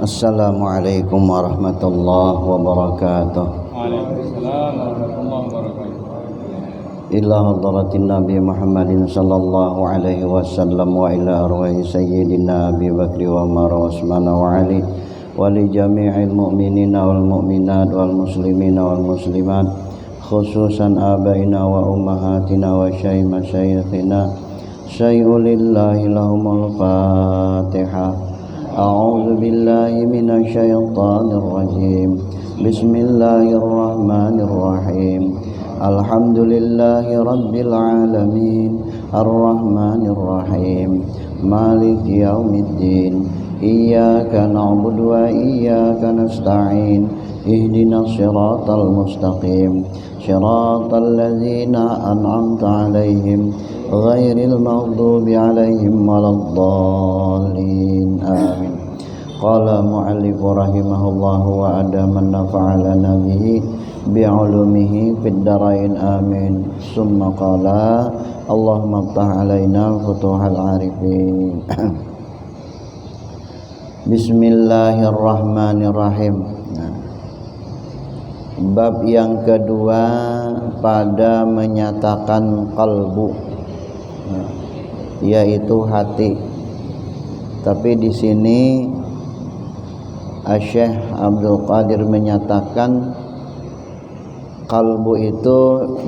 Assalamualaikum warahmatullahi wabarakatuh. Waalaikumsalam warahmatullahi wabarakatuh. Ila hadratin Nabi Muhammadin sallallahu alaihi wasallam wa ila arwahi sayyidina Abi Bakri wa Umar wa Utsman wa Ali wa li jami'il mu'minina wal mu'minat wal muslimina wal muslimat khususan abaina wa ummahatina wa masyayikhina syai'ulillahi lahumul Fatihah. A'udzu billahi minasy syaithanir rajim. Bismillahirrahmanirrahim. Alhamdulillahi rabbil alamin. Arrahmanir rahim. Maliki yaumiddin. Iyyaka na'budu wa iyyaka nasta'in. Ihdinas siratal mustaqim. Siratal ladzina an'amta 'alaihim ghairil maghdubi 'alaihim waladdallin. Amin. Qala mu'allif rahimahullahu wa adaman nafa'alana bihi bi'ulumihi fid darain amin. Summa qala Allahumma ftah 'alaina futuhal 'arifin. Bismillahirrahmanirrahim. Bab yang kedua pada menyatakan qalbu, yaitu hati. Tapi di sini Syekh Abdul Qadir menyatakan qalbu itu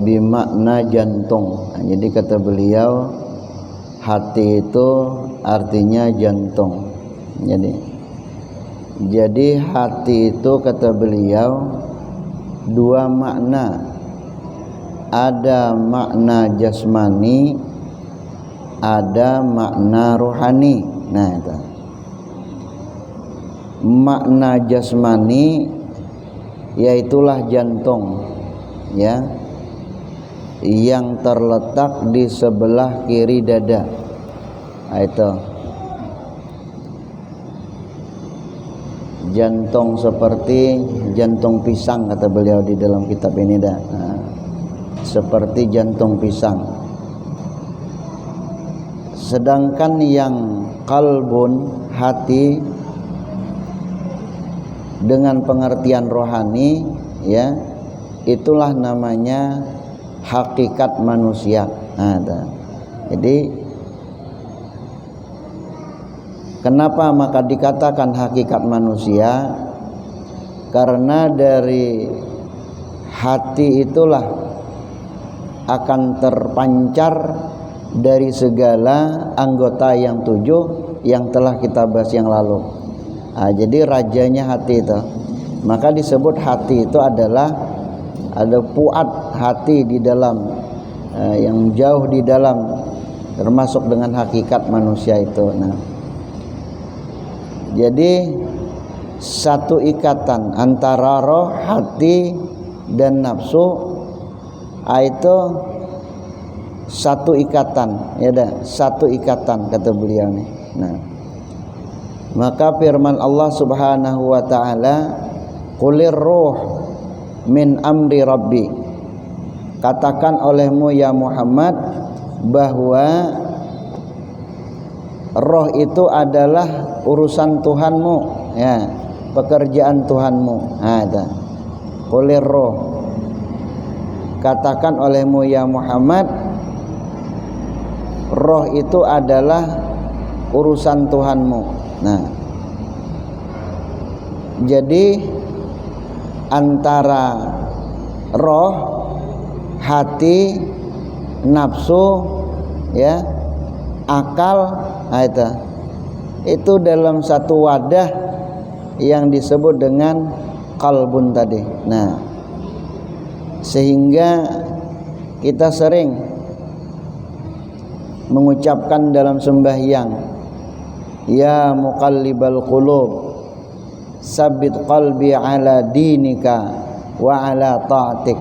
bimakna jantung. Jadi kata beliau hati itu artinya jantung. Jadi hati itu kata beliau dua makna. Ada makna jasmani, ada makna rohani. Nah, itu. Makna jasmani yaitulah jantung, ya, yang terletak di sebelah kiri dada. Nah, itu. Jantung seperti jantung pisang kata beliau di dalam kitab ini dah. Nah, seperti jantung pisang. Sedangkan yang qalbun hati dengan pengertian rohani, ya, itulah namanya hakikat manusia. Nah, jadi kenapa maka dikatakan hakikat manusia? Karena dari hati itulah akan terpancar dari segala anggota yang 7 yang telah kita bahas yang lalu. Nah, jadi rajanya hati itu. Maka disebut hati itu adalah ada puat hati di dalam, yang jauh di dalam, termasuk dengan hakikat manusia itu. Nah, jadi satu ikatan antara roh, hati dan nafsu, itu satu ikatan, ya dah, satu ikatan kata beliau nih. Nah, maka firman Allah Subhanahu wa taala, "Qulir ruh min amri rabbi." Katakan olehmu ya Muhammad bahwa roh itu adalah urusan Tuhanmu, ya, pekerjaan Tuhanmu. Ada. Qulir ruh. Katakan olehmu ya Muhammad, roh itu adalah urusan Tuhanmu. Nah, jadi antara roh, hati, nafsu, ya, akal, itu dalam satu wadah yang disebut dengan qalbun tadi. Nah, sehingga kita sering mengucapkan dalam sembahyang, ya muqallibal qulub sabbit qalbi ala dinika wa ala ta'atik.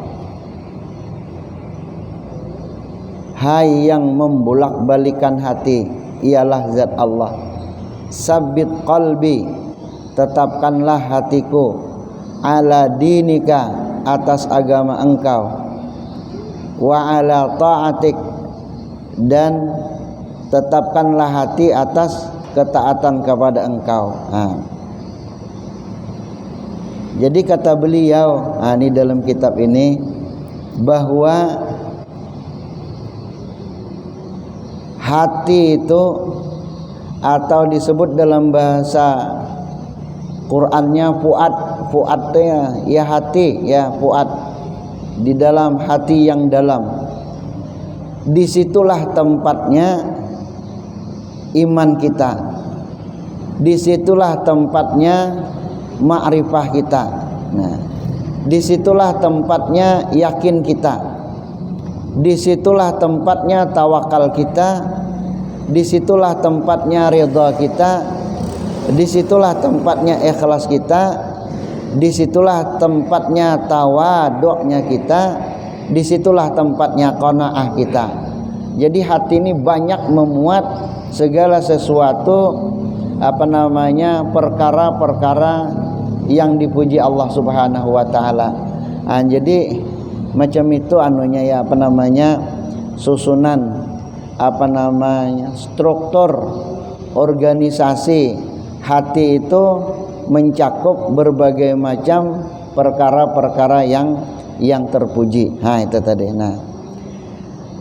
Hai yang membolak-balikan hati, ialah zat Allah. Sabbit qalbi, tetapkanlah hatiku, ala dinika, atas agama engkau, wa ala ta'atik, dan tetapkanlah hati atas ketaatan kepada engkau. Jadi kata beliau, ini dalam kitab ini, bahwa hati itu, atau disebut dalam bahasa Qur'annya fuad, fuadnya ya hati, ya fuad, di dalam hati yang dalam. Disitulah tempatnya iman kita, disitulah tempatnya ma'rifah kita. Nah, disitulah tempatnya yakin kita, disitulah tempatnya tawakal kita, disitulah tempatnya ridha kita, disitulah tempatnya ikhlas kita, disitulah tempatnya tawaduknya kita, disitulah tempatnya qanaah kita. Jadi hati ini banyak memuat segala sesuatu perkara-perkara yang dipuji Allah Subhanahu wa taala. Jadi macam itu susunan struktur organisasi hati itu mencakup berbagai macam perkara-perkara yang terpuji. Itu tadi.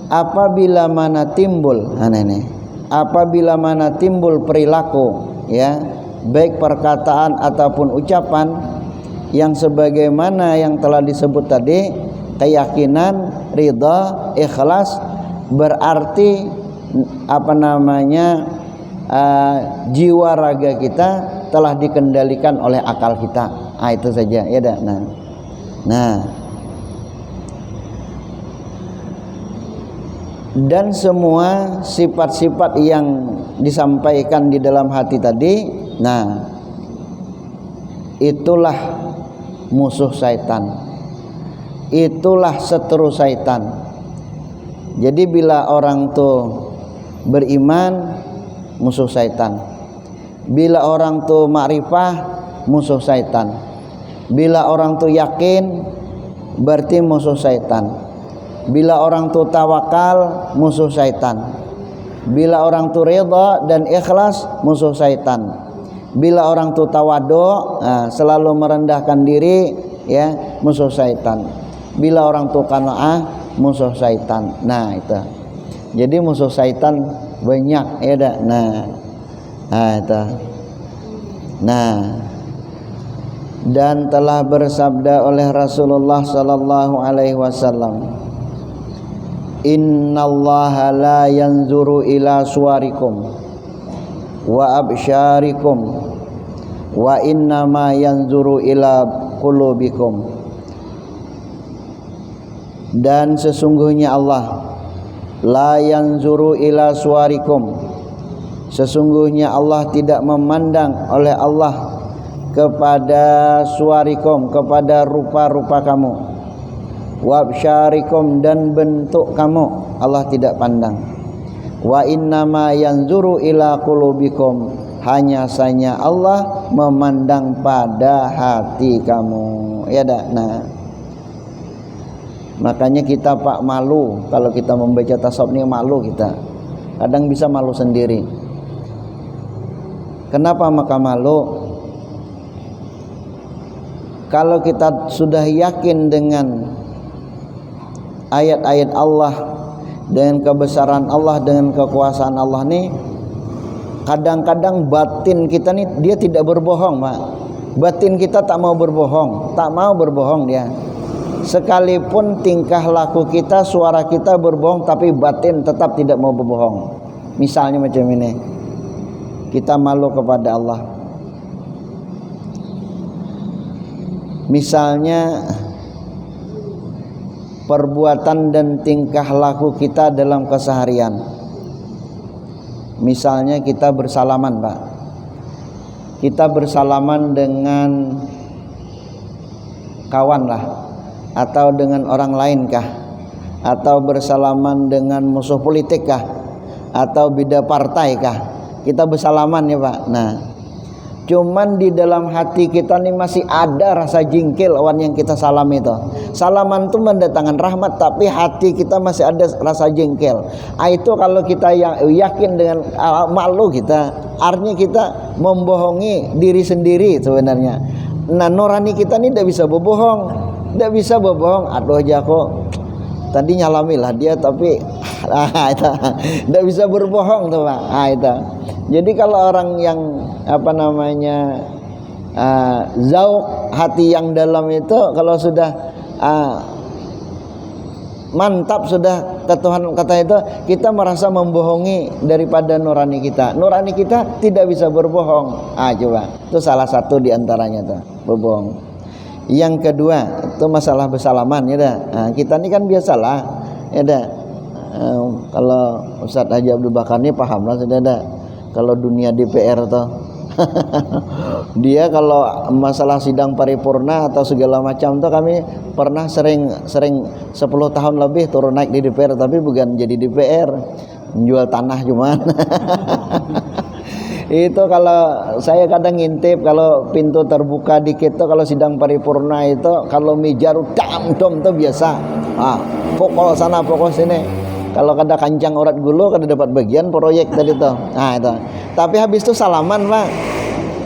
Apabila mana timbul apabila mana timbul perilaku, ya, baik perkataan ataupun ucapan yang sebagaimana yang telah disebut tadi, keyakinan, ridha, ikhlas, berarti jiwa raga kita telah dikendalikan oleh akal kita. Itu saja, ya dah. Dan semua sifat-sifat yang disampaikan di dalam hati tadi, itulah musuh syaitan, itulah seteru syaitan. Jadi bila orang tuh beriman, musuh syaitan. Bila orang tuh ma'rifah, musuh syaitan. Bila orang tuh yakin, berarti musuh syaitan. Bila orang tuh tawakal, musuh syaitan. Bila orang tuh ridha dan ikhlas, musuh syaitan. Bila orang tuh tawadhu, selalu merendahkan diri, ya, musuh syaitan. Bila orang tuh qanaah, musuh syaitan. Itu. Jadi musuh syaitan banyak, ya dah. Itu. Dan telah bersabda oleh Rasulullah sallallahu alaihi wasallam, innallaha la yanzuru ila suwarikum wa absyarikum wa innama yanzuru ila qulubikum. Dan sesungguhnya Allah la yanzuru ila suwarikum, sesungguhnya Allah tidak memandang oleh Allah kepada suwarikum, kepada rupa-rupa kamu, wabsyarikum, dan bentuk kamu Allah tidak pandang. Wa innama yanzuru ila qulubikum, hanya saja Allah memandang pada hati kamu, ya dah. Makanya kita malu kalau kita membaca tasawuf ini, malu kita. Kadang bisa malu sendiri. Kenapa maka malu? Kalau kita sudah yakin dengan ayat-ayat Allah, dengan kebesaran Allah, dengan kekuasaan Allah nih, kadang-kadang batin kita nih dia tidak berbohong, Pak. Batin kita tak mau berbohong dia. Sekalipun tingkah laku kita, suara kita berbohong, tapi batin tetap tidak mau berbohong. Misalnya macam ini, kita malu kepada Allah. Misalnya perbuatan dan tingkah laku kita dalam keseharian. Misalnya kita bersalaman, Pak. Kita bersalaman dengan kawan lah, atau dengan orang lain kah, atau bersalaman dengan musuh politik kah, atau beda partai kah, kita bersalaman, ya Pak. Cuman di dalam hati kita nih masih ada rasa jengkel orang yang kita salam itu. Salaman itu mendatangkan rahmat, tapi hati kita masih ada rasa jengkel. Itu kalau kita yakin dengan malu kita, artinya kita membohongi diri sendiri sebenarnya. Nah nurani kita ini tidak bisa berbohong, tidak bisa berbohong. Aduh aja kok tadi nyalamilah dia tapi tidak bisa berbohong tuh Pak. Itu. Jadi kalau orang yang apa namanya zauq hati yang dalam itu kalau sudah mantap sudah ke Tuhan kata itu, kita merasa membohongi daripada nurani kita. Nurani kita tidak bisa berbohong. Coba itu salah satu diantaranya tuh berbohong. Yang kedua itu masalah bersalaman ya dah. Kita ini kan biasalah ya dah. Kalau Ustadz Haji Abdul Bakar ini paham lah sudah dah. Kalau dunia DPR tuh dia kalau masalah sidang paripurna atau segala macam tuh kami pernah sering 10 tahun lebih turun naik di DPR, tapi bukan jadi DPR, menjual tanah cuman. Itu kalau saya kadang ngintip kalau pintu terbuka dikit tuh kalau sidang paripurna itu kalau meja dam tuh biasa. Pokok sana pokok sini. Kalau kada kancang urat gulu kada dapat bagian proyek tadi tuh. Itu. Tapi habis itu salaman, Pak.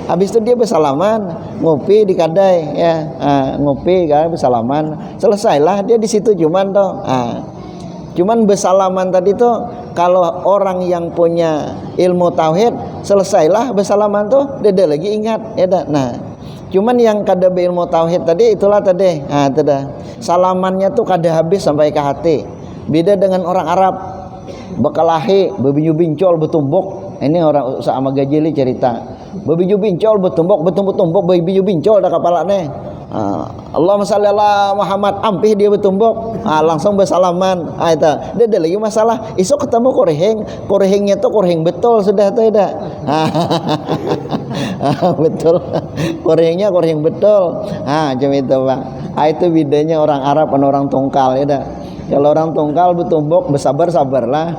Habis itu dia bersalaman, ngopi di kadai ya. Ngopi kan bersalaman. Selesailah dia di situ cuman tuh. Cuman bersalaman tadi tuh kalau orang yang punya ilmu tauhid selesailah bersalaman tuh dia lagi ingat ya dah. Nah, cuman yang kada berilmu tauhid tadi itulah tadi. Itu dah. Salamannya tuh kada habis sampai ke hati. Beda dengan orang Arab, bekalahi, bebinyu bincol, betumbuk. Ini orang sama gajili cerita. Bebinyu bincol, betumbuk, betumbuk-tumbuk, bebinyu bincol dah kepalanya. Allahumma shalli ala Muhammad, ampih dia betumbuk. Langsung bersalaman. Itu. Dia ada lagi masalah. Esok ketemu korehengnya tuh koreheng betul sudah tuh dah. Betul. Korehengnya koreheng betul. Cuma itu Pak. Itu bedanya orang Arab dan orang tungkal ya dah. Kalau orang tungkal betumbuk bersabar-sabarlah.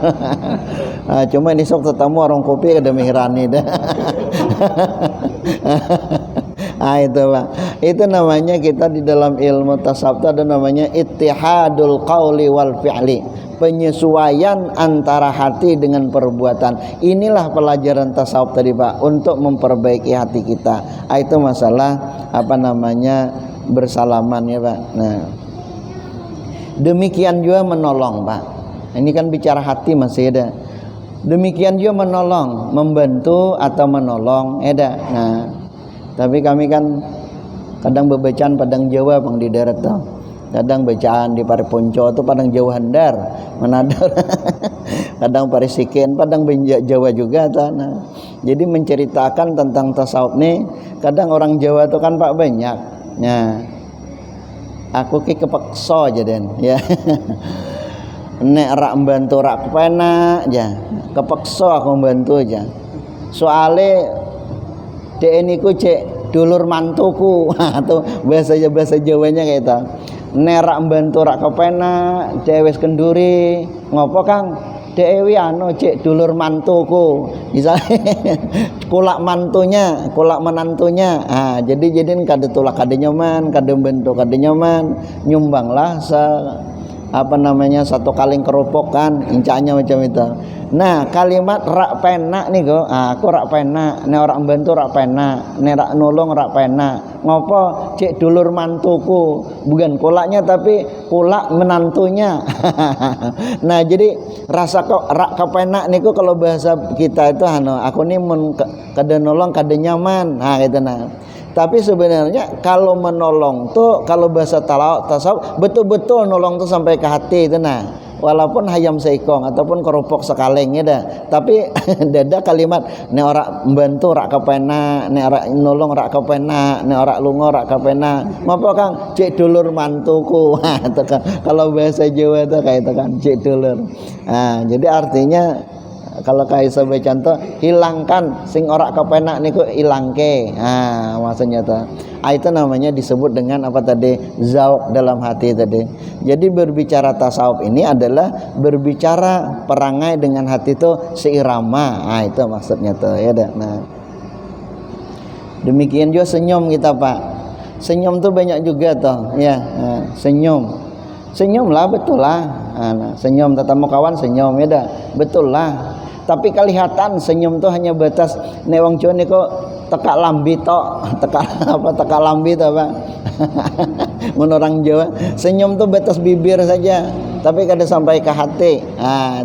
Cuma ini sok ketemu orang kopi ada mihirani dah. Itu Pak. Itu namanya kita di dalam ilmu tasawuf ada namanya ittihadul qauli wal fi'li. Penyesuaian antara hati dengan perbuatan. Inilah pelajaran tasawuf tadi Pak, untuk memperbaiki hati kita. Itu masalah apa namanya bersalaman ya Pak. Nah, demikian juga menolong Pak. Ini kan bicara hati masih ada. Demikian juga menolong, membantu atau menolong ada. Nah, tapi kami kan kadang bacaan Padang Jawa Bang di daerah tuh. Kadang bacaan di Pariponco itu Padang Jawa Handar, Manado. Kadang Parisikin, Padang Jawa juga tuh. Nah, jadi menceritakan tentang tasawuf nih, kadang orang Jawa tuh kan Pak banyak. Nah, aku ki kepeksa aja den ya. Nek rak membantu rak kepenak aja. Kepeksa aku membantu aja. Soale dek niku cek dulur mantuku. Atau bahasa Jawanya kayak itu. Nek rak membantu rak kepenak, dek wis kenduri. Ngopo Kang? Dek wi cek dulur mantuku. Misalnya kulak mantunya, kulak menantunya. Jadi kada tulak kada nyaman, kada bentuk kada nyaman, nyumbanglah satu kaleng kerupuk kan, incanya macam itu. Nah, kalimat rak penak nih go, aku rak penak, nek orang bantu rak penak, nek rak nolong rak penak. Ngopo? Cek dulur mantuku, bukan kulaknya tapi kulak menantunya. Nah, jadi rasa kok rak kepenak niku kalau bahasa kita itu aku nih kada nolong kada nyaman. Gitu nah. Tapi sebenarnya kalau menolong tuh kalau bahasa tasawuf betul-betul nolong tuh sampai ke hati itu nah. Walaupun hayam seikong ataupun kerupuk sekaleng ya dah. Tapi dada kalimat nek ora membantu rak kepenak, nek ora nolong rak kepenak, nek ora lunga rak kepenak. Ngapa Kang? Cek dulur mantuku. Kalau bahasa Jawa itu kayak itu kan, cek dulur. Jadi artinya kalau kayak sebagai contoh hilangkan sing ora kepenak niku ilangke. Maksudnya tuh. Itu namanya disebut dengan apa tadi? Zauq dalam hati tadi. Jadi berbicara tasawuf ini adalah berbicara perangai dengan hati itu seirama. Itu maksudnya tuh ya dah. Nah. Demikian juga senyum kita Pak. Senyum tuh banyak juga tuh ya. Senyum. Senyum lah betul lah. Senyum tetamu kawan senyum ya dah. Betul lah. Tapi kelihatan senyum tuh hanya batas nek wong Jawa niku teka lambi tok, teka lambi tok Pak. Mun orang Jawa, senyum tuh batas bibir saja, tapi kada sampai ke hati.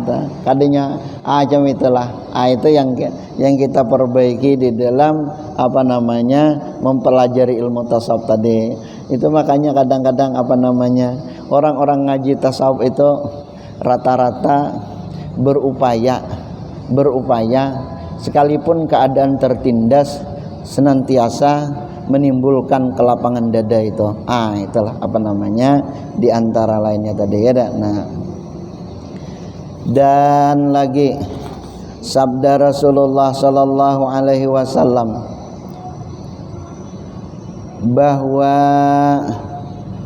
Itu kadenya macam itulah. Itu yang kita perbaiki di dalam mempelajari ilmu tasawuf tadi. Itu makanya kadang-kadang orang-orang ngaji tasawuf itu rata-rata berupaya sekalipun keadaan tertindas senantiasa menimbulkan kelapangan dada itu. Itulah di antara lainnya tadi ya. Nah, dan lagi sabda Rasulullah sallallahu alaihi wasallam bahwa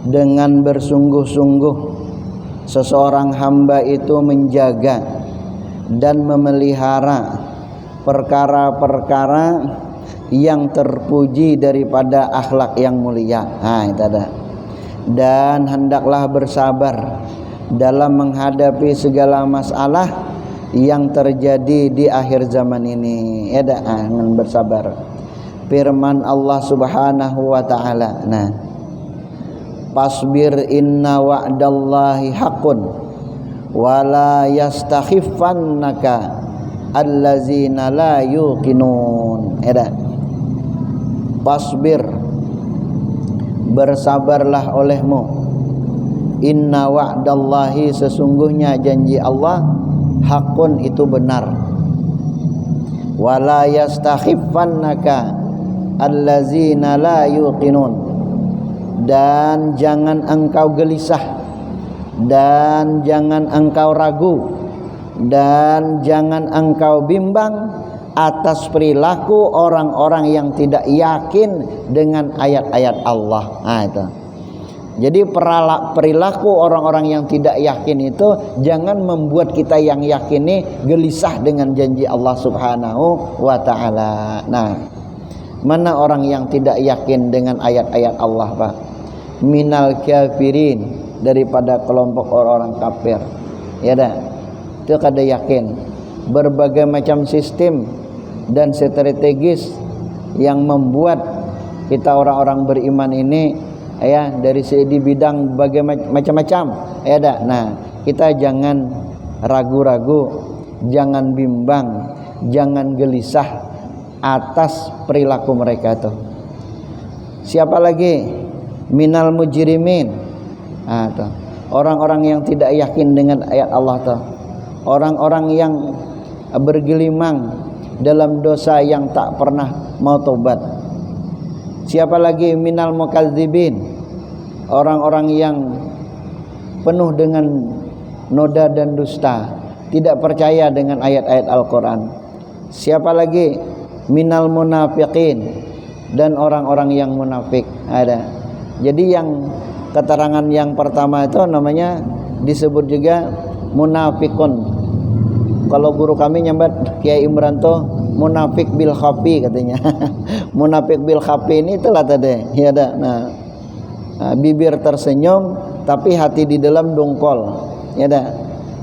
dengan bersungguh-sungguh seseorang hamba itu menjaga dan memelihara perkara-perkara yang terpuji daripada akhlak yang mulia. Itu ada. Dan hendaklah bersabar dalam menghadapi segala masalah yang terjadi di akhir zaman ini. Dengan bersabar. Firman Allah Subhanahu wa taala. Nah, fasbir inna wa'dallahi haqqun wa la yastakhifannaka allazina la yuqinun. Fasbir, bersabarlah olehmu, inna wa'dallahi, sesungguhnya janji Allah, hakun itu benar, wala yastakhifannaka allazina la yuqinun, dan jangan engkau gelisah, dan jangan engkau ragu, dan jangan engkau bimbang atas perilaku orang-orang yang tidak yakin dengan ayat-ayat Allah. Itu. Jadi perilaku orang-orang yang tidak yakin itu jangan membuat kita yang yakin ini gelisah dengan janji Allah Subhanahu wa taala. Nah, mana orang yang tidak yakin dengan ayat-ayat Allah, Pak? Minal kafirin, daripada kelompok orang-orang kafir. Ya dah. Itu kada yakin. Berbagai macam sistem dan strategis yang membuat kita orang-orang beriman ini dari segi bidang macam-macam Nah, kita jangan ragu-ragu, jangan bimbang, jangan gelisah atas perilaku mereka itu. Siapa lagi? Minal mujrimin. Orang-orang yang tidak yakin dengan ayat Allah tuh. Orang-orang yang bergelimang dalam dosa yang tak pernah mau tobat. Siapa lagi? Minal mukadzibin, orang-orang yang penuh dengan noda dan dusta, tidak percaya dengan ayat-ayat Al-Quran. Siapa lagi? Minal munafiqin, dan orang-orang yang munafik. Ada. Jadi yang keterangan yang pertama itu namanya disebut juga munafikun. Kalau guru kami nyambat Kiai Imran tuh munafik bil khafi katanya. Munafik bil khafi ini itulah tadi. Ya ada. Nah, bibir tersenyum tapi hati di dalam dongkol. Ya ada.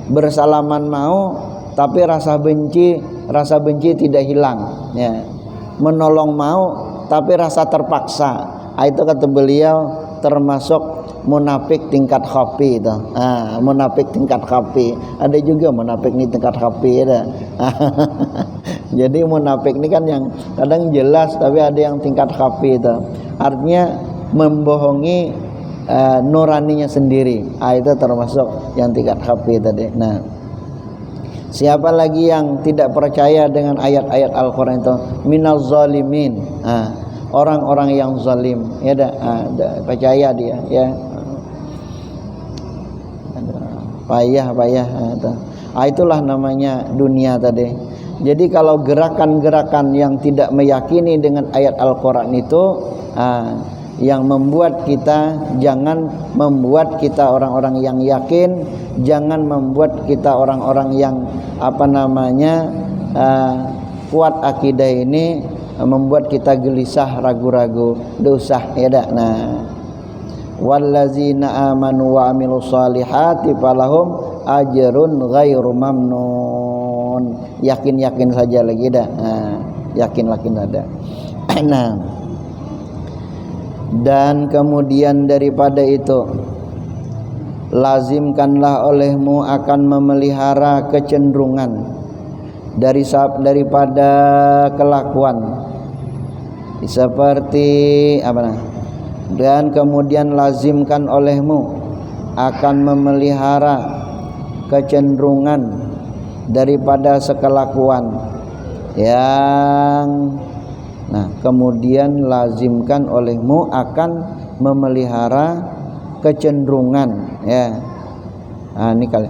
Bersalaman mau tapi rasa benci tidak hilang. Ya. Menolong mau tapi rasa terpaksa. Itu kata beliau termasuk munafik tingkat khafi itu. Munafik tingkat khafi. Ada juga munafik ini tingkat khafi ada. Jadi munafik ini kan yang kadang jelas tapi ada yang tingkat khafi itu. Artinya membohongi nuraninya sendiri. Itu termasuk yang tingkat khafi tadi. Nah, siapa lagi yang tidak percaya dengan ayat-ayat Al-Qur'an itu? Minaz zalimin. Orang-orang yang zalim. Ya ada percaya dia ya. Payah. Itulah namanya dunia tadi. Jadi kalau gerakan-gerakan yang tidak meyakini dengan ayat Al-Quran itu yang membuat kita, jangan membuat kita orang-orang yang yakin, jangan membuat kita orang-orang yang kuat akidah ini, membuat kita gelisah, ragu-ragu, dosa ya dak. Nah, wallazina amanu wa amilus solihati falahum ajrun ghairu mamnun. Yakin saja lagi dah. Yakin ada. Nah, dan kemudian daripada itu, lazimkanlah olehmu akan memelihara kecenderungan daripada kelakuan seperti dan kemudian lazimkan olehmu akan memelihara kecenderungan daripada sekelakuan yang kemudian lazimkan olehmu akan memelihara kecenderungan ini kali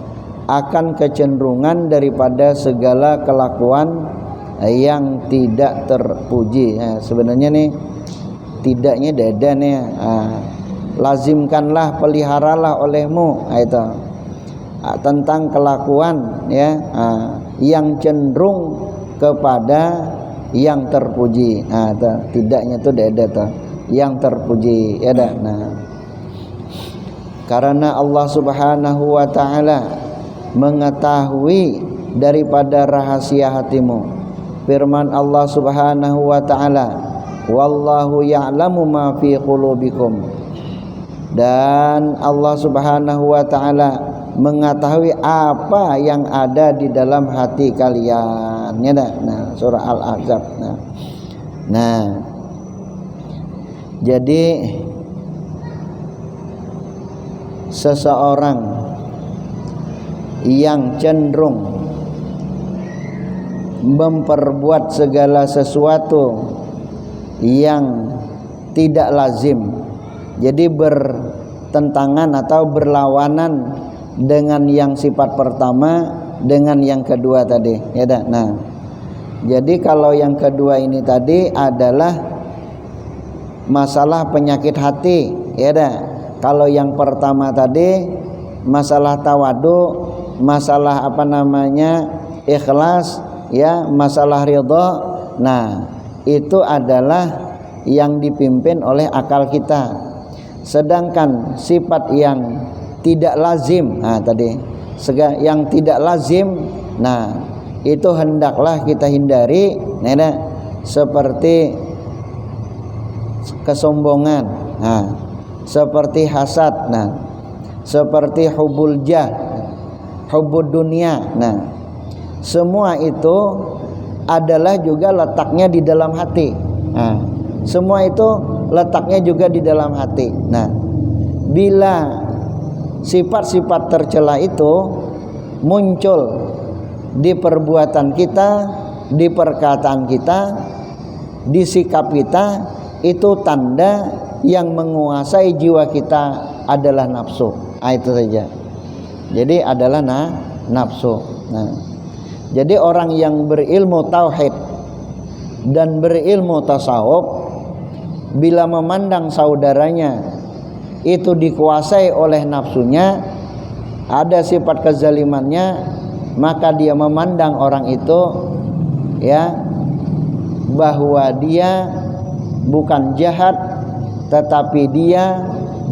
akan kecenderungan daripada segala kelakuan yang tidak terpuji. Sebenarnya nih tidaknya dada nih. Lazimkanlah, peliharalah olehmu itu tentang kelakuan yang cenderung kepada yang terpuji. Tidaknya tuh dada tuh yang terpuji karena Allah Subhanahu wa taala mengetahui daripada rahasia hatimu. Firman Allah Subhanahu wa taala, wallahu ya'lamu ma fi qulubikum. Dan Allah Subhanahu wa taala mengetahui apa yang ada di dalam hati kalian. Surah Al-Ahzab. Jadi seseorang yang cenderung memperbuat segala sesuatu yang tidak lazim, jadi bertentangan atau berlawanan dengan yang sifat pertama dengan yang kedua tadi jadi kalau yang kedua ini tadi adalah masalah penyakit hati kalau yang pertama tadi masalah tawadu, masalah ikhlas masalah ridha. Itu adalah yang dipimpin oleh akal kita. Sedangkan sifat yang tidak lazim yang tidak lazim itu hendaklah kita hindari seperti kesombongan, seperti hasad, seperti hubul jah, hubud dunia. Semua itu adalah juga letaknya di dalam hati. Semua itu letaknya juga di dalam hati. Bila sifat-sifat tercela itu muncul di perbuatan kita, di perkataan kita, di sikap kita, itu tanda yang menguasai jiwa kita adalah nafsu. Itu saja. Jadi adalah nafsu. Jadi orang yang berilmu tauhid dan berilmu tasawuf, bila memandang saudaranya itu dikuasai oleh nafsunya, ada sifat kezalimannya, maka dia memandang orang itu bahwa dia bukan jahat, tetapi dia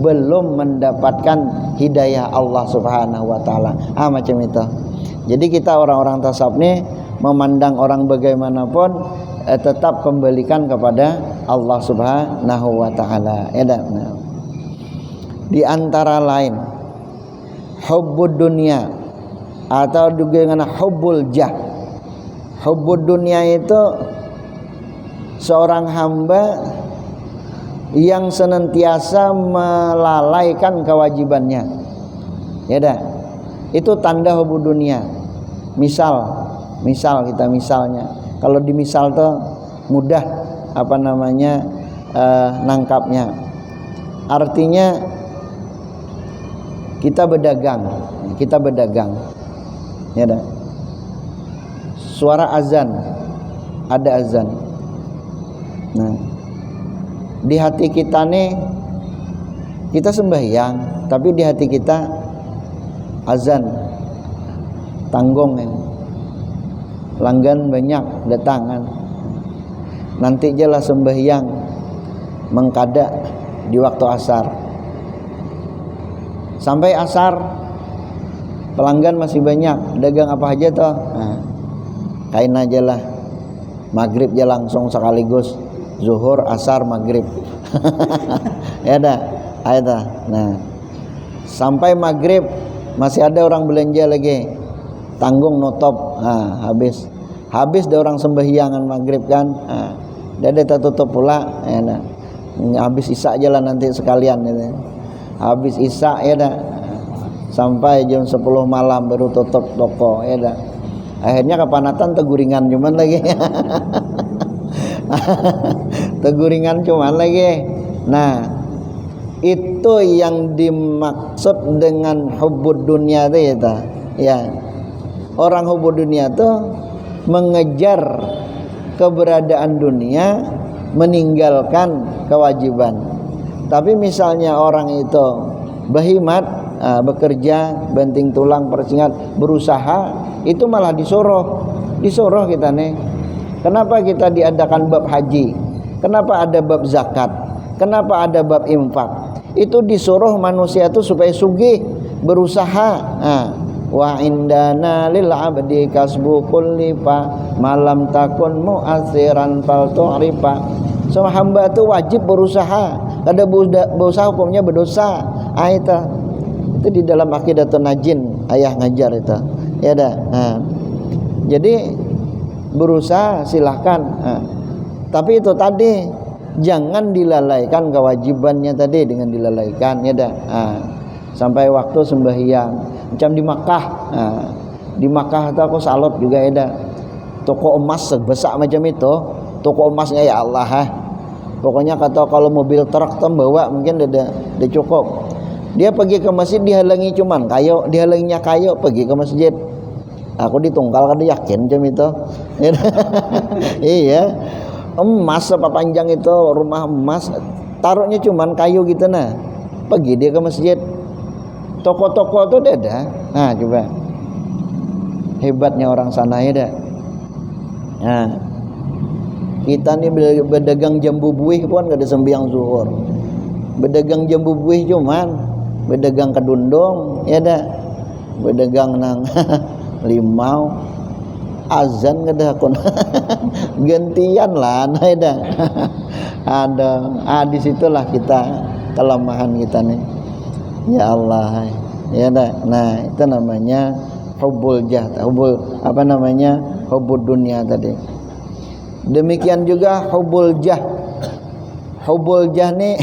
belum mendapatkan hidayah Allah Subhanahu wa taala. Macam itu. Jadi kita orang-orang tasawuf nih memandang orang bagaimanapun tetap kembalikan kepada Allah Subhanahu wa taala. Di antara lain hubbud dunia atau juga dengan hubbul jah. Hubbud dunia itu seorang hamba yang senantiasa melalaikan kewajibannya. Itu tanda hubbud dunia. Misal kita misalnya, kalau di misal tuh mudah nangkapnya. Artinya kita berdagang. Suara azan, ada azan. Di hati kita nih kita sembahyang, tapi di hati kita azan, tanggung langgan banyak datangan. Nanti jelas sembahyang mengkada di waktu asar. Sampai asar pelanggan masih banyak, dagang apa aja toh? Kain aja lah. Maghrib aja langsung sekaligus zuhur, asar, maghrib. Ya dah, ada. Nah, sampai maghrib masih ada orang belanja lagi, tanggung notop. Nah, habis ada orang sembahyangan maghrib kan. Nah, dia ada tutup pula. Ya dah. Habis isya aja lah nanti sekalian. Ya. Habis isya ya dah. Sampai jam 10 malam baru tutup toko. Ya dah. Akhirnya kepanatan teguringan cuman lagi. Teguringan cuman lagi. Nah, itu yang dimaksud dengan hubbud dunia itu ya. Orang hubbud dunia itu mengejar keberadaan dunia, meninggalkan kewajiban. Tapi misalnya orang itu bahimat, bekerja, banting tulang, persingat, berusaha, itu malah disuruh kita nih. Kenapa kita diadakan bab haji? Kenapa ada bab zakat? Kenapa ada bab infak? Itu disuruh manusia itu supaya sugih, berusaha. Wa indana lil abdi kasbu kulli fa malam takun mu'atsiran fal tu'rifa. So hamba itu wajib berusaha. Kada berusaha hukumnya berdosa. Itu di dalam Aqidatun Najin ayah ngajar itu. Ya dah. Jadi berusaha silahkan. Tapi itu tadi jangan dilalaikan kewajibannya tadi dengan dilalaikan ya dah. Sampai waktu sembahyang macam di Makkah. Di Makkah itu aku salut juga ya dah. Toko emas sebesar macam itu, toko emasnya ya Allah. Pokoknya kata kalau mobil truk bawa mungkin udah cukup. Dia pergi ke masjid dihalangi cuman kayu, dihalanginya kayu pergi ke masjid. Aku ditunggal kada yakin macam itu. Iya. Emas apa panjang itu, rumah emas, taruhnya cuman kayu gitu nah. Pergi dia ke masjid. Toko-toko itu ada. Nah, coba. Hebatnya orang sana ya dah. Nah, kita nih berdagang jambu buih pun gak ada sembahyang zuhur. Berdagang jambu buih cuman berdagang kedundung ya dah. Berdagang nang limau azan gak ada akun. Gantian lah nah ya dah. Ada disitulah kita kelemahan kita nih. Ya Allah ya dah. Nah, itu namanya hubbul jah, hubbud dunia tadi. Demikian juga hubbul jah. Hubbul jah nih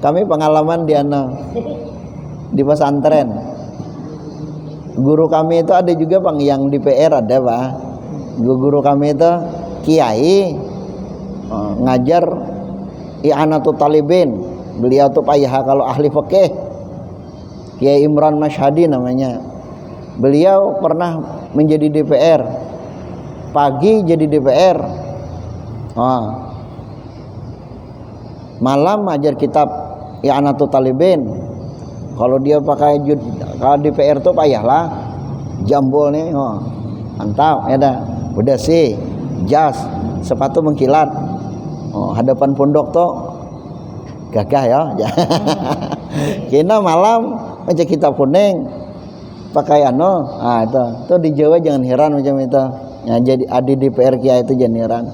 kami pengalaman di pesantren. Guru kami itu ada juga Bang yang di PR ada Pak. Guru kami itu kiai ngajar i'anatut talibin. Beliau tuh payah kalau ahli fikih. Kiai Imran Masyhadi namanya. Beliau pernah menjadi DPR. Pagi jadi DPR. Malam ajar kitab i'anatut talibin. Kalau dia pakai kalau DPR tuh payahlah. Jambul nih, mantap ya dah. Udah sih, jas, sepatu mengkilat. Hadapan pondok tuh gagah ya. Kena malam baca kitab kuning pakai itu di Jawa jangan heran macam itu ya, jadi adi DPR kiai itu jangan heran.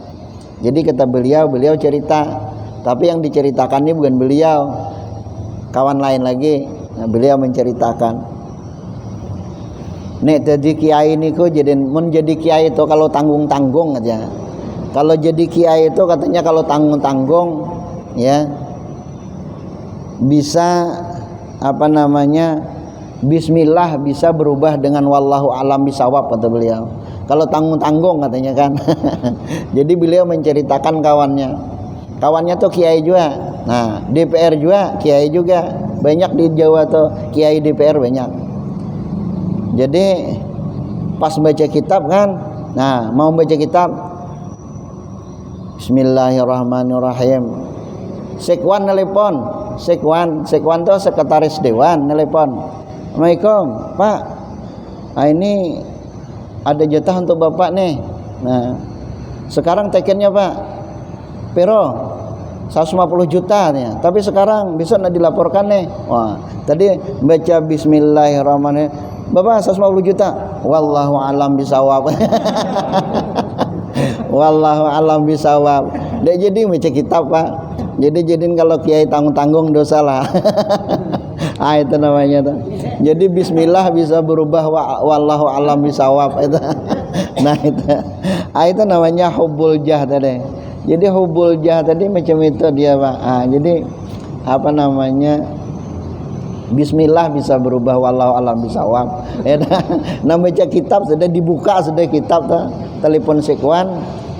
Jadi kata beliau cerita, tapi yang diceritakan ini bukan beliau, kawan lain lagi. Nah, beliau menceritakan nek jadi kiai ini kok jadi menjadi kiai itu kalau tanggung-tanggung aja. Kalau jadi kiai itu katanya kalau tanggung-tanggung ya bisa bismillah bisa berubah dengan wallahu alam bisawab kata beliau. Kalau tanggung-tanggung katanya kan. Jadi beliau menceritakan kawannya tuh kiai juga. Nah, DPR juga kiai juga. Banyak di Jawa tuh kiai DPR banyak. Jadi pas baca kitab kan, nah mau baca kitab Bismillahirrahmanirrahim. Sekwan nelpon. Sekwan tuh sekretaris dewan nelpon. Assalamualaikum Pak, ini ada jatah untuk Bapak nih. Nah, sekarang tekennya Pak pero 150 juta nih. Tapi sekarang besok nak dilaporkan nih. Wah, tadi baca Bismillahirrahmanirrahim. Bapak 150 juta. Wallahu alam bisawab. Wallahu alam bisawab. Dia jadi baca kitab Pak. Jadiin kalau kiai tanggung-tanggung dosa lah. Itu namanya tuh. Jadi bismillah bisa berubah wallahu alam bisawab itu. Nah itu namanya hubbul jah tadi. Jadi hubbul jah tadi macam itu dia Pak. Jadi apa namanya? Bismillah bisa berubah wallahu alam bisawab. Nah baca kitab sudah dibuka sudah kitab tuh. Telepon sekuan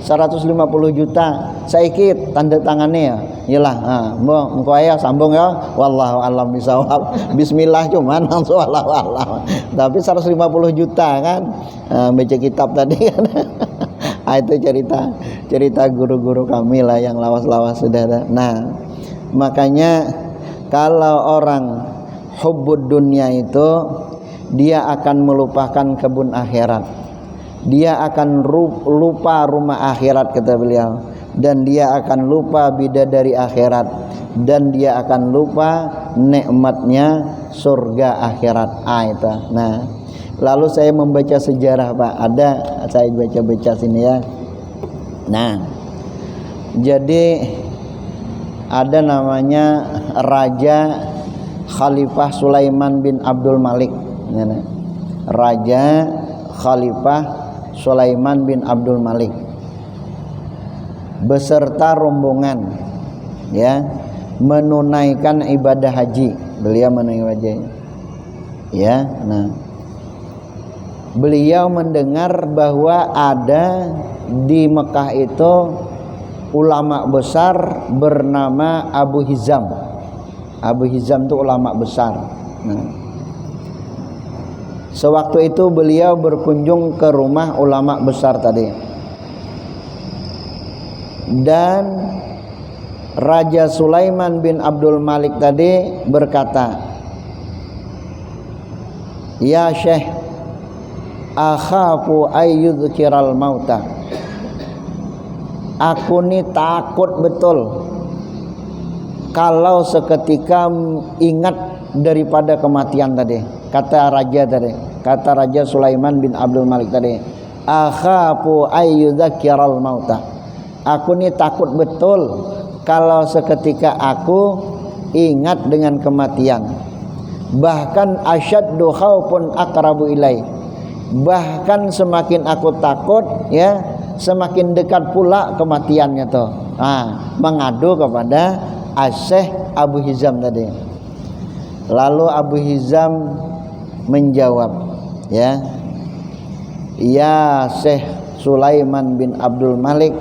150 juta. Saikit tanda tangannya ya. Iyalah, engko aya sambung ya wallahu alam bisawab. Bismillah cuman langsung wallahu alam. Tapi 150 juta kan. Baca kitab tadi kan. Itu cerita guru-guru kami lah yang lawas-lawas sudah ada. Nah, makanya kalau orang hubbud dunia itu dia akan melupakan kebun akhirat. Dia akan lupa rumah akhirat kata beliau, dan dia akan lupa bidadari akhirat, dan dia akan lupa nikmatnya surga akhirat. Itu. Nah, lalu saya membaca sejarah Pak. Ada saya baca-baca sini ya. Nah, jadi ada namanya Raja Khalifah Sulaiman bin Abdul Malik. Raja Khalifah Sulaiman bin Abdul Malik beserta rombongan ya menunaikan ibadah haji. Beliau menunaikan haji. Ya, nah. Beliau mendengar bahwa ada di Mekah itu ulama besar bernama Abu Hizam. Abu Hizam itu ulama besar. Nah, sewaktu itu beliau berkunjung ke rumah ulama besar tadi, dan Raja Sulaiman bin Abdul Malik tadi berkata, "Ya Syekh, akhafu ayyudhkiral mauta." Aku ni takut betul kalau seketika ingat daripada kematian tadi. Kata Raja Sulaiman bin Abdul Malik tadi, akhafu ayyudzakiral mauta. Aku ni takut betul kalau seketika aku ingat dengan kematian. Bahkan asyaddu khaufun aqrabu ilai. Bahkan semakin aku takut ya, semakin dekat pula kematiannya tuh. Mengadu kepada Syekh Abu Hizam tadi. Lalu Abu Hizam menjawab, ya Syekh Sulaiman bin Abdul Malik,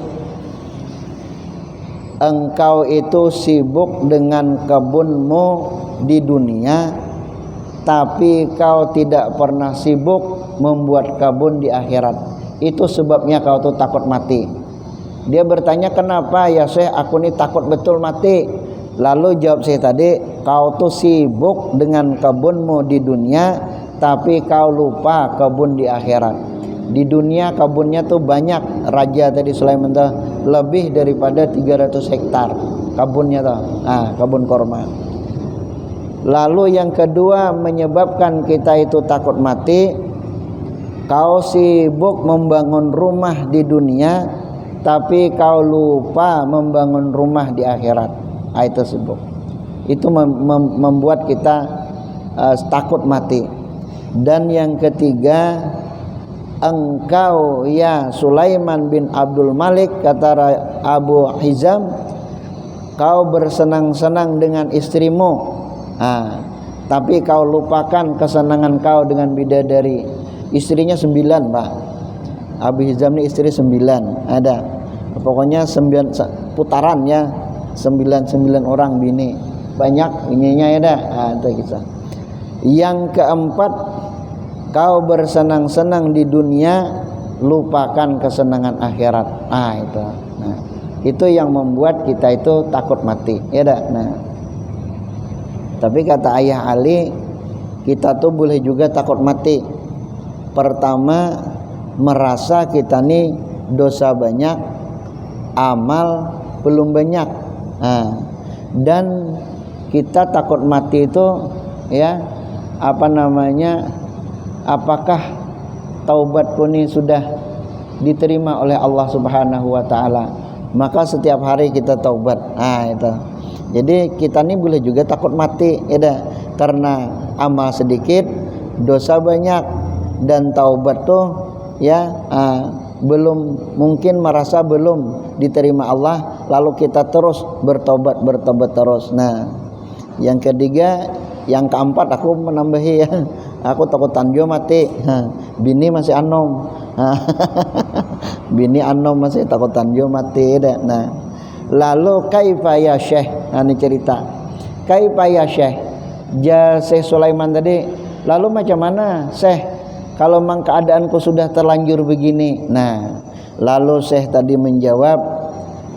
engkau itu sibuk dengan kebunmu di dunia, tapi kau tidak pernah sibuk membuat kebun di akhirat. Itu sebabnya kau tuh takut mati. Dia bertanya, kenapa ya Syekh, aku ini takut betul mati. Lalu jawab saya tadi, kau tuh sibuk dengan kebunmu di dunia, tapi kau lupa kebun di akhirat. Di dunia kebunnya tuh banyak. Raja tadi Sulaiman tuh lebih daripada 300 hektar kebunnya tuh. Kebun korma. Lalu yang kedua menyebabkan kita itu takut mati, kau sibuk membangun rumah di dunia, tapi kau lupa membangun rumah di akhirat. Itu sibuk. Itu membuat kita takut mati. Dan yang ketiga, engkau ya Sulaiman bin Abdul Malik, kata Abu Hizam, kau bersenang-senang dengan istrimu, tapi kau lupakan kesenangan kau dengan bidadari. Istrinya 9 Pak. Abu Hizam ini istri 9 ada. Pokoknya 9 putaran ya. 9 orang bini, banyak bininya ya dah. Itu kisah. Yang keempat, kau bersenang-senang di dunia, lupakan kesenangan akhirat. Itu. Nah, itu yang membuat kita itu takut mati, ya dah. Nah, tapi kata Ayah Ali, kita tuh boleh juga takut mati. Pertama, merasa kita nih dosa banyak, amal belum banyak. Dan kita takut mati itu ya, apakah taubatku ini sudah diterima oleh Allah Subhanahu wa taala? maka setiap hari kita taubat. Itu. Jadi kita nih boleh juga takut mati, ya dah. Karena amal sedikit, dosa banyak, dan taubat tuh ya belum mungkin merasa belum diterima Allah, lalu kita terus bertobat terus. Nah, yang ketiga, yang keempat aku menambahi ya. Aku takut tanjo mati. Bini masih anom. Bini anom masih takut tanjo mati dah. Nah, lalu kaifa ya Syekh? Ini cerita. Kaifa ya Syekh? Syekh Sulaiman tadi, lalu macam mana Syekh kalau memang keadaanku sudah terlanjur begini? Nah, lalu Syekh tadi menjawab,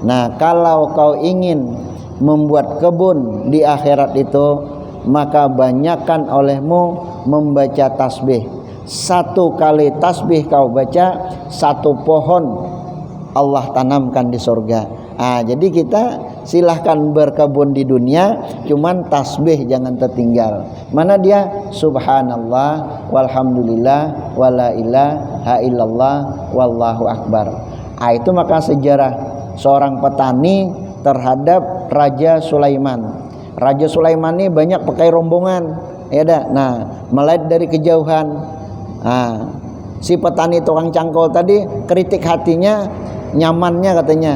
nah, kalau kau ingin membuat kebun di akhirat itu, maka banyakkan olehmu membaca tasbih. 1 kali tasbih kau baca, 1 pohon Allah tanamkan di surga. Jadi kita silahkan berkebun di dunia, cuman tasbih jangan tertinggal. Mana dia? Subhanallah walhamdulillah wala ilaha illallah wallahu akbar. Itu maka sejarah seorang petani terhadap Raja Sulaiman. Raja Sulaiman ini banyak pakai rombongan, ya dah. Nah, melihat dari kejauhan. Si petani tukang cangkol tadi kritik hatinya, nyamannya katanya.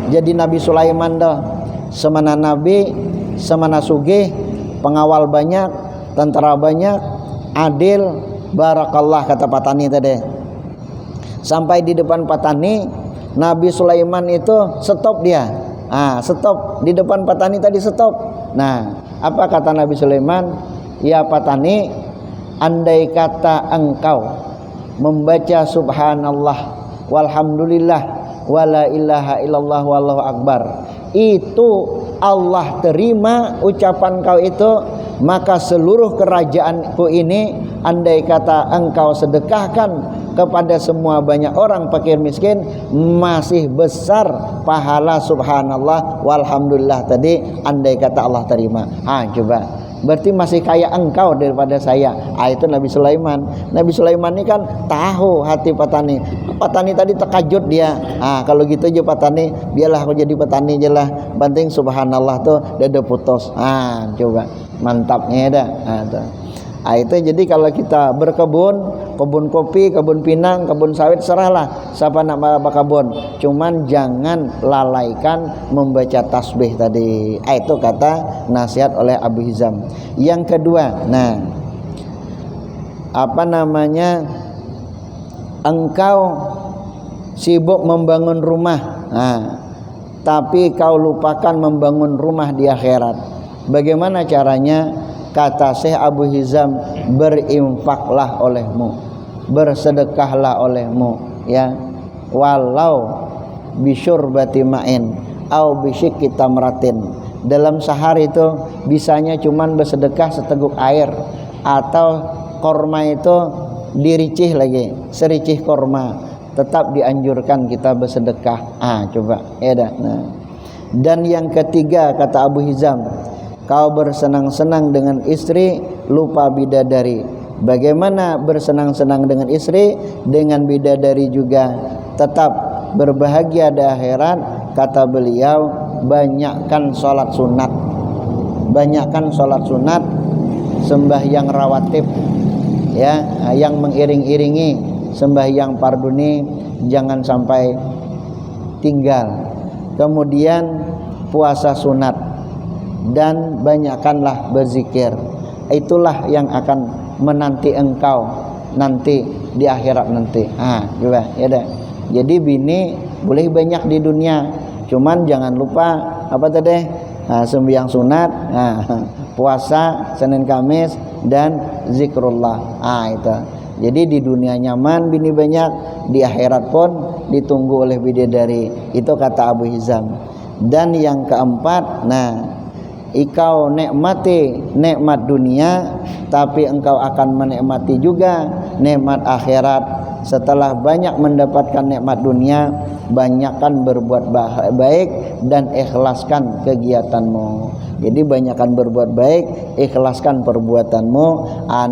Jadi Nabi Sulaiman dah, semana nabi, semana sugih, pengawal banyak, tentara banyak, adil, barakallah, kata petani tadi. Sampai di depan petani, Nabi Sulaiman itu stop dia. Stop di depan petani tadi, stop. Nah, apa kata Nabi Sulaiman? Ya petani, andai kata engkau membaca subhanallah walhamdulillah wala ilaha illallah wallahu akbar, itu Allah terima ucapan kau itu, maka seluruh kerajaanku ini andai kata engkau sedekahkan kepada semua banyak orang fakir miskin, masih besar pahala subhanallah walhamdulillah tadi, andai kata Allah terima. Coba, berarti masih kaya engkau daripada saya. Itu Nabi Sulaiman. Nabi Sulaiman ini kan tahu hati petani. Petani tadi terkejut dia. Kalau gitu aja petani, biarlah aku jadi petani aja lah. Banting subhanallah tuh dada putus. Coba mantapnya dah. Itu jadi kalau kita berkebun, kebun kopi, kebun pinang, kebun sawit, serahlah siapa nak berkebun. Cuman jangan lalaikan membaca tasbih tadi. Itu kata nasihat oleh Abu Hizam. Yang kedua, engkau sibuk membangun rumah, tapi kau lupakan membangun rumah di akhirat. Bagaimana caranya? Kata Syekh Abu Hizam, berinfaklah olehmu, bersedekahlah olehmu, ya, walau bisyurbati ma'in au bisyikki tamratin. Dalam sehari itu bisanya cuman bersedekah seteguk air, atau korma itu diricih lagi, sericih korma, tetap dianjurkan kita bersedekah. Coba, ya dah. Dan yang ketiga kata Abu Hizam, kau bersenang-senang dengan istri, lupa bidadari. Bagaimana bersenang-senang dengan istri? Dengan bidadari juga. Tetap berbahagia di akhirat. Kata beliau, banyakkan sholat sunat. Banyakkan sholat sunat, sembahyang rawatib, ya, yang mengiring-iringi sembahyang farduni, jangan sampai tinggal. Kemudian puasa sunat, dan banyakkanlah berzikir. Itulah yang akan menanti engkau nanti di akhirat nanti. Coba, ya dah. Jadi bini boleh banyak di dunia, cuman jangan lupa apa tadi? Sembahyang sunat, puasa Senin Kamis, dan zikrullah. Itu. Jadi di dunia nyaman, bini banyak, di akhirat pun ditunggu oleh bidadari. Itu kata Abu Hizam. Dan yang keempat, engkau nikmati nikmat dunia, tapi engkau akan menikmati juga nikmat akhirat. Setelah banyak mendapatkan nikmat dunia, banyakkan berbuat baik dan ikhlaskan kegiatanmu. Jadi banyakkan berbuat baik, ikhlaskan perbuatanmu,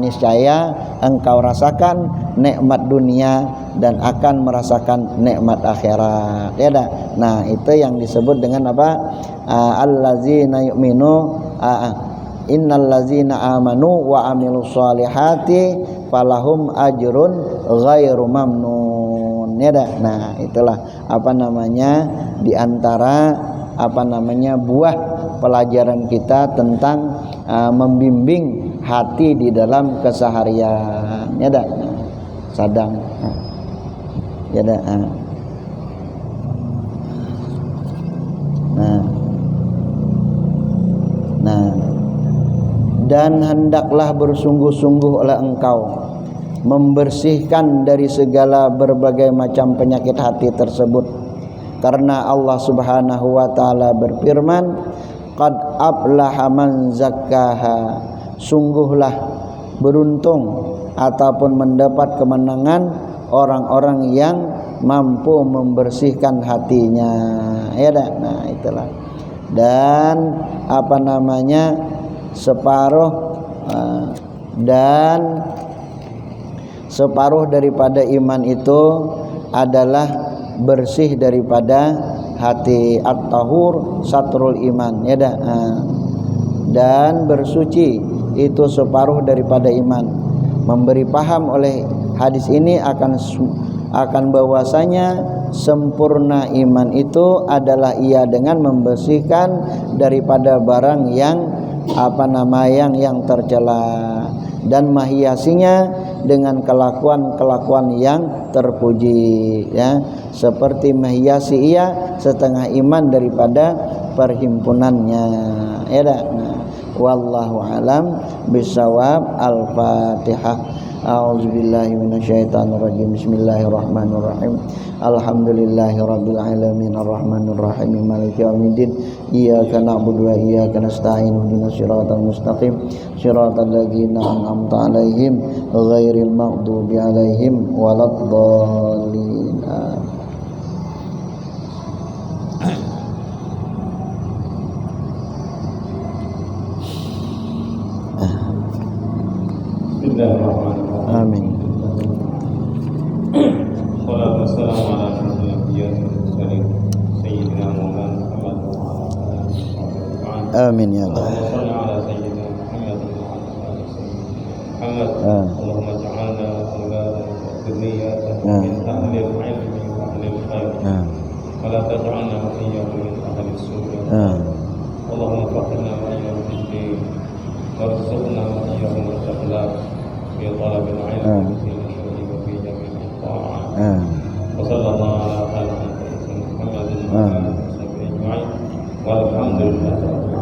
niscaya engkau rasakan nikmat dunia dan akan merasakan nikmat akhirat. Ya dah. Nah, itu yang disebut dengan apa? Allazina yu'minu innal ladzina amanu wa amilus solihati falahum ajrun ghairu mamnun. Ya dah. Nah, itulah apa namanya di antara apa namanya buah pelajaran kita tentang membimbing hati di dalam keseharian. Ya dah. Nah, sadang. Ya dah. Nah, dan hendaklah bersungguh-sungguh oleh engkau membersihkan dari segala berbagai macam penyakit hati tersebut, karena Allah Subhanahu wa taala berfirman, qad aflaha man zakkaha, sungguhlah beruntung ataupun mendapat kemenangan orang-orang yang mampu membersihkan hatinya. Ya dah. Nah, itulah. Dan apa namanya separuh daripada iman itu adalah bersih daripada hati. At-tahur satrul iman. Ya dah. Dan bersuci itu separuh daripada iman. Memberi paham oleh hadis ini akan bahwasanya sempurna iman itu adalah ia dengan membersihkan daripada barang yang yang tercela dan menghiasinya dengan kelakuan-kelakuan yang terpuji, ya, seperti menghiasi ia setengah iman daripada perhimpunannya. Ya dah. Nah, wallahu alam bisawab. Al-Fatihah. A'udzubillahi minasyaitonirrajim. Bismillahirrahmanirrahim. Alhamdulillahirabbil alamin arrahmanir rahim maliki yaumiddin. Iyyaka na'budu wa iyyaka nasta'in. Ihdinas siratal mustaqim. Siratal ladzina an'amta 'alaihim ghairil maghdubi 'alaihim waladdallin. Bismillahirrahmanirrahim. Amin. Salatu wassalamu ala asyrofil anbiya'i wal mursalin sayyidina Maulana Muhammad wa ala alihi wa sahbihi. Amin ya Allah. Allahumma shalli ala sayyidina Muhammad wa ala ali sayyidina Muhammad. Allahumma ja'alna awladan wa dhurriyyatan min ahli al-'ilmi wa ahli al-khair. Wa la taj'alna iyyahum min ahli as-su'i. Allahumma faqihna wa iyyahum fid-din warzuqna wa iyyahum al-akhlaq fi talab al-'ilm wa fi nashri wa fi jami' al-ta'at. Wa sallallahu ala sayyidina Muhammadin wa ala alihi wa sahbihi ajma'in. Walhamdulillah.